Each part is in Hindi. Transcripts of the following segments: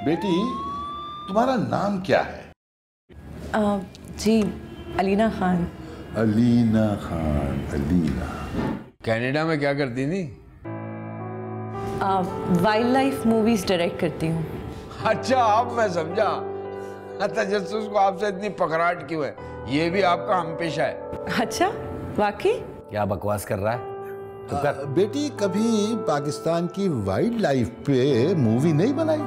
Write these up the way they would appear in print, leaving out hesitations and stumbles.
बेटी, तुम्हारा नाम क्या है? जी, अलीना खान। अलीना खान। अलीना कनाडा में क्या करती थी? वाइल्ड लाइफ मूवीज डायरेक्ट करती हूँ। अच्छा, अब मैं समझा तजस्सुस को आपसे इतनी पकड़ाहट क्यों है। ये भी आपका हमपेशा है। अच्छा, वाकई? क्या बकवास कर रहा है? तो कर। बेटी, कभी पाकिस्तान की वाइल्ड लाइफ पे मूवी नहीं बनाई?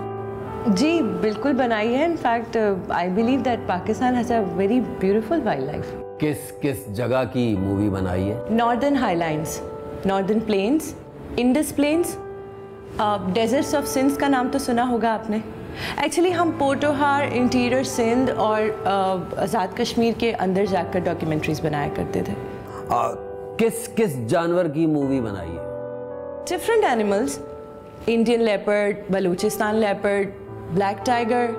जी बिल्कुल बनाई है। In fact I believe that Pakistan has a very beautiful wildlife. किस किस जगह की मूवी बनाई है? Northern highlands, northern plains, Indus plains, deserts of Sindh का नाम तो सुना होगा आपने। एक्चुअली हम पोटोहार, इंटीरियर सिंध और आज़ाद कश्मीर के अंदर जाकर डॉक्यूमेंट्रीज बनाया करते थे। किस किस जानवर की मूवी बनाई है? Different animals, Indian leopard, Balochistan leopard, black tiger,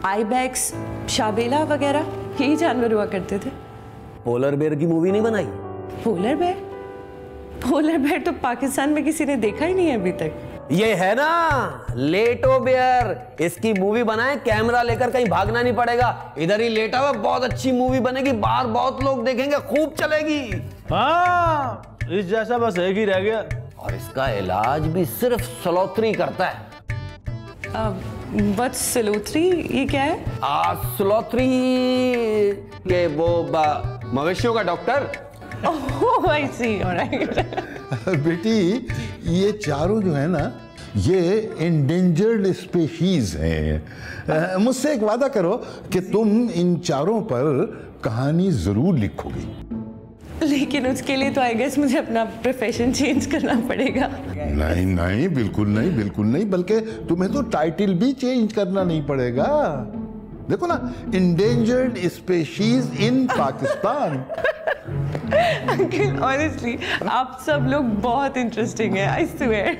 ibex, शाबेला वगैरह, यही जानवर हुआ करते थे। पोलर बेयर की मूवी नहीं बनाई? Polar bear? पोलर बेयर तो पाकिस्तान में किसी ने देखा ही नहीं है अभी तक। ये है ना लेटो बेयर, इसकी मूवी बनाए, कैमरा लेकर कहीं भागना नहीं पड़ेगा, इधर ही लेटा हुआ, बहुत अच्छी मूवी बनेगी, बाहर बहुत लोग देखेंगे, खूब चलेगी। हाँ, इस जैसा बस एक ही रह गया। और इसका इलाज भी सिर्फ सलोत्री करता है। व्हाट्स सलोत्री? ये क्या है? सलोत्री के वो मवेशियों का डॉक्टर। ओह, आई सी, ऑलराइट। बेटी, ये चारों जो है ना, ये इंडेंजर्ड स्पीशीज हैं। मुझसे एक वादा करो कि तुम इन चारों पर कहानी जरूर लिखोगी। लेकिन उसके लिए तो आई गेस मुझे अपना प्रोफेशन चेंज करना पड़ेगा। नहीं नहीं, बिल्कुल नहीं, बिल्कुल नहीं, बल्कि तुम्हें तो टाइटल भी चेंज करना नहीं पड़ेगा। देखो ना, endangered species in Pakistan. Uncle, honestly आप सब लोग बहुत इंटरेस्टिंग है, आई स्वेयर।